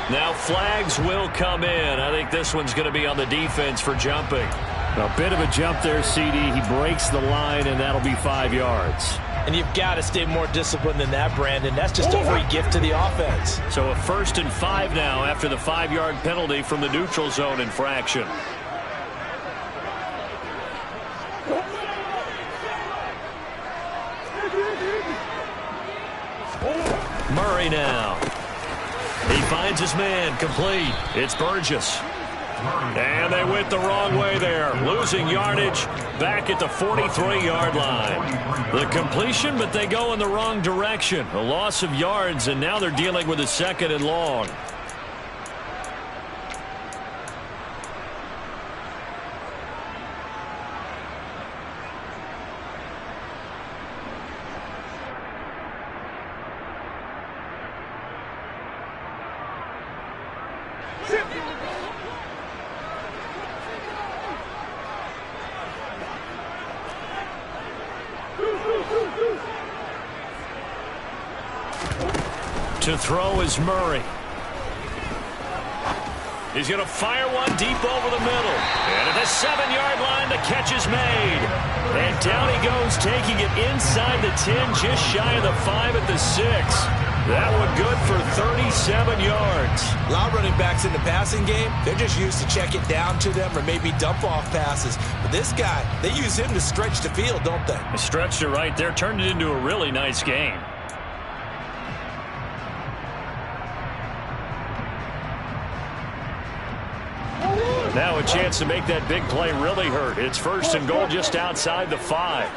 Now flags will come in. I think this one's going to be on the defense for jumping. A bit of a jump there, CD. He breaks the line, and that'll be 5 yards. And you've got to stay more disciplined than that, Brandon. That's just a free gift to the offense. So a 1st and 5 now after the 5-yard penalty from the neutral zone infraction. Murray now. He finds his man, complete. It's Burgess. And they went the wrong way there, losing yardage back at the 43-yard line. The completion, but they go in the wrong direction. A loss of yards, and now they're dealing with a 2nd and long. To throw is Murray. He's going to fire one deep over the middle. And at the 7-yard line, the catch is made. And down he goes, taking it inside the 10, just shy of the 5 at the 6. That one good for 37 yards. A lot of running backs in the passing game, they're just used to check it down to them or maybe dump off passes. But this guy, they use him to stretch the field, don't they? They stretched it right there, turned it into a really nice game. Now a chance to make that big play really hurt. It's 1st and goal just outside the 5.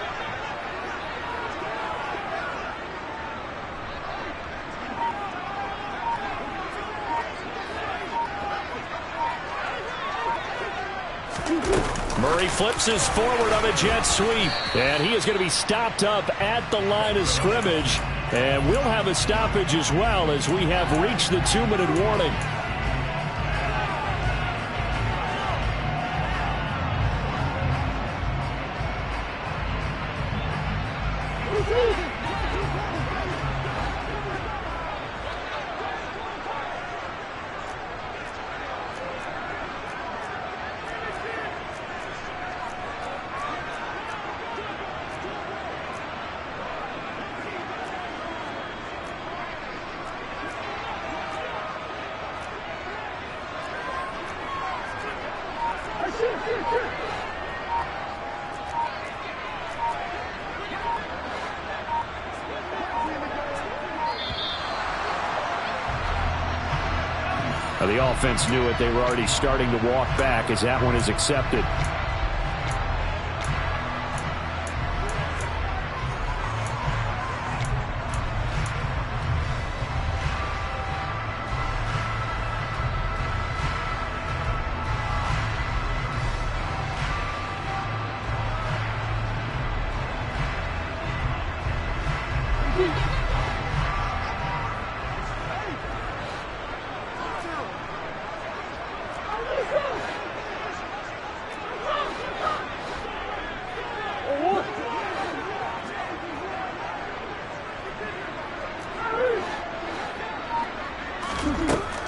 Murray flips his forward on a jet sweep. And he is going to be stopped up at the line of scrimmage. And we'll have a stoppage as well as we have reached the 2-minute warning. The offense knew it. They were already starting to walk back as that one is accepted.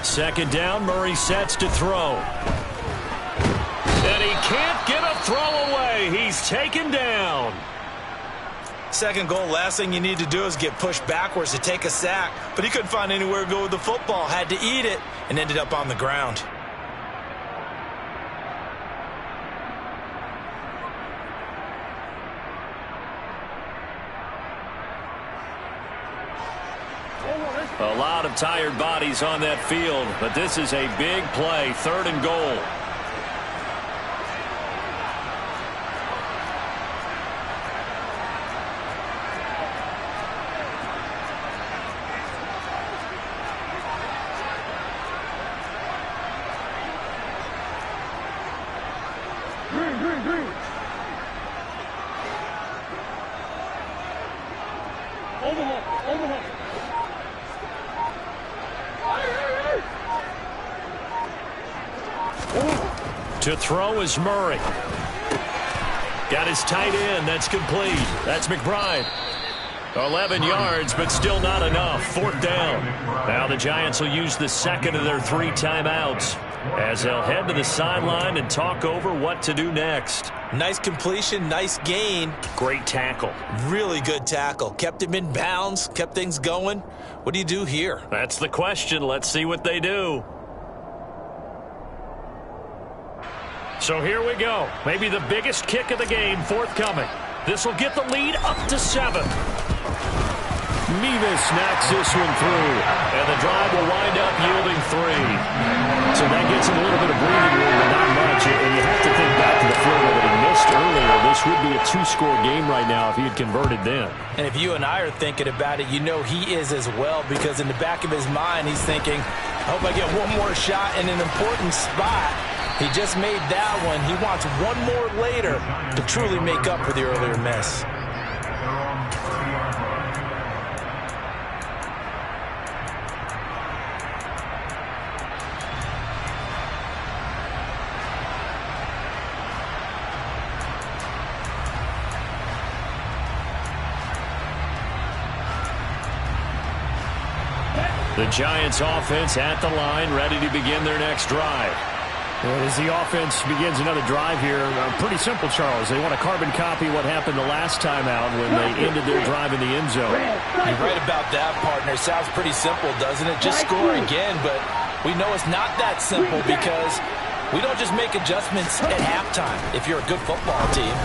Second down, Murray sets to throw. And he can't get a throw away. He's taken down. Second goal, last thing you need to do is get pushed backwards to take a sack. But he couldn't find anywhere to go with the football. Had to eat it and ended up on the ground. A lot of tired bodies on that field, but this is a big play, 3rd and goal. Green. Overhaul. To throw is Murray. Got his tight end. That's complete. That's McBride. 11 yards, but still not enough. 4th down. Now the Giants will use the second of their 3 timeouts as they'll head to the sideline and talk over what to do next. Nice completion, nice gain. Great tackle. Really good tackle. Kept him in bounds, kept things going. What do you do here? That's the question. Let's see what they do. So here we go. Maybe the biggest kick of the game forthcoming. This will get the lead up to 7. Mevis knocks this one through, and the drive will wind up yielding 3. So that gets him a little bit of breathing room, but not much. And you have to think back to the field goal that he missed earlier. This would be a 2-score game right now if he had converted then. And if you and I are thinking about it, you know he is as well, because in the back of his mind, he's thinking, I hope I get one more shot in an important spot. He just made that one. He wants one more later to truly make up for the earlier miss. The Giants offense at the line, ready to begin their next drive. As the offense begins another drive here, pretty simple, Charles. They want to carbon copy what happened the last time out when they ended their drive in the end zone. You're right about that, partner. Sounds pretty simple, doesn't it? Just score again, but we know it's not that simple because we don't just make adjustments at halftime if you're a good football team.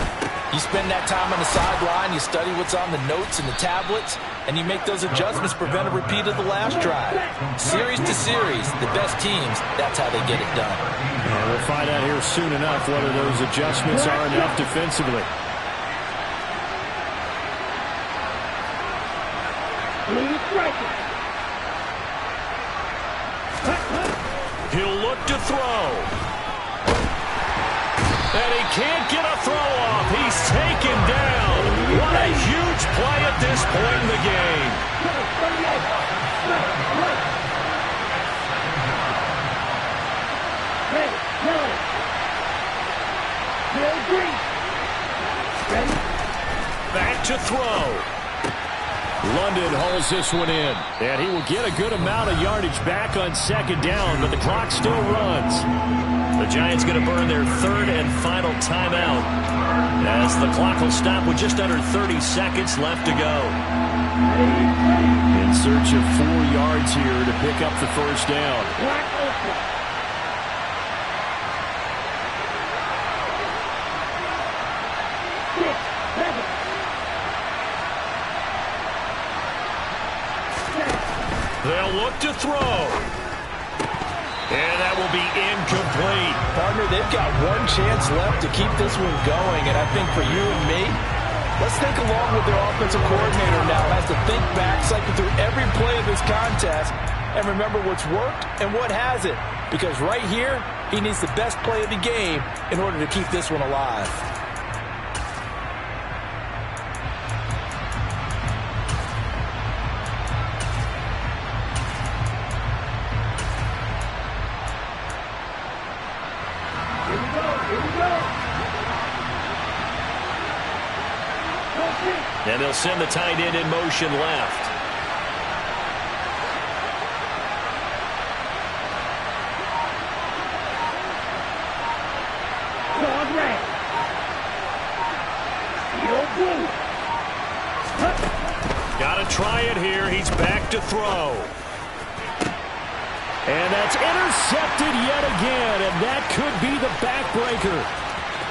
You spend that time on the sideline, you study what's on the notes and the tablets, and you make those adjustments, prevent a repeat of the last drive. Series to series, the best teams, that's how they get it done. Yeah, we'll find out here soon enough whether those adjustments are enough defensively. He'll look to throw. And he can't get a throw off. He's taken down. What a huge play at this point in the game. Back to throw. London hauls this one in, and he will get a good amount of yardage back on second down, but the clock still runs. The Giants going to burn their third and final timeout as the clock will stop with just under 30 seconds left to go. In search of 4 yards here to pick up the first down. They'll look to throw. And that will be incomplete. Partner, they've got one chance left to keep this one going, and I think for you and me, let's think along with their offensive coordinator now. Has to think back, cycle through every play of this contest, and remember what's worked and what hasn't. Because right here, he needs the best play of the game in order to keep this one alive. And they'll send the tight end in motion left. Got to try it here. He's back to throw. And that's intercepted yet again, and that could be the backbreaker.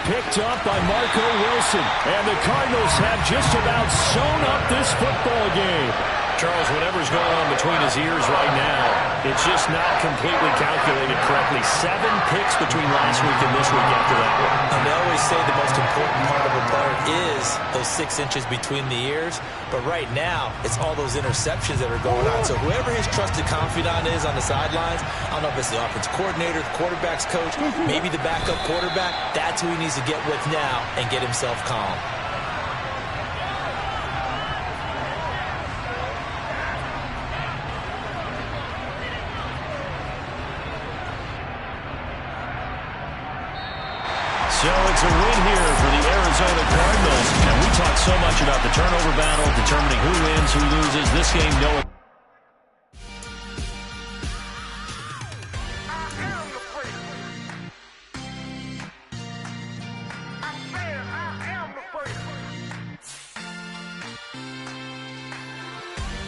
Picked up by Marco Wilson. And the Cardinals have just about sewn up this football game. Charles, whatever's going on between his ears right now, it's just not completely calculated correctly. 7 picks between last week and this week after that one. And they always say the most important part of a player is those 6 inches between the ears. But right now, it's all those interceptions that are going on. So whoever his trusted confidant is on the sidelines, I don't know if it's the offensive coordinator, the quarterback's coach, maybe the backup quarterback, that's who he needs to get with now and get himself calm. So it's a win here for the Arizona Cardinals. And we talk so much about the turnover battle, determining who wins, who loses. This game, no.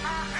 I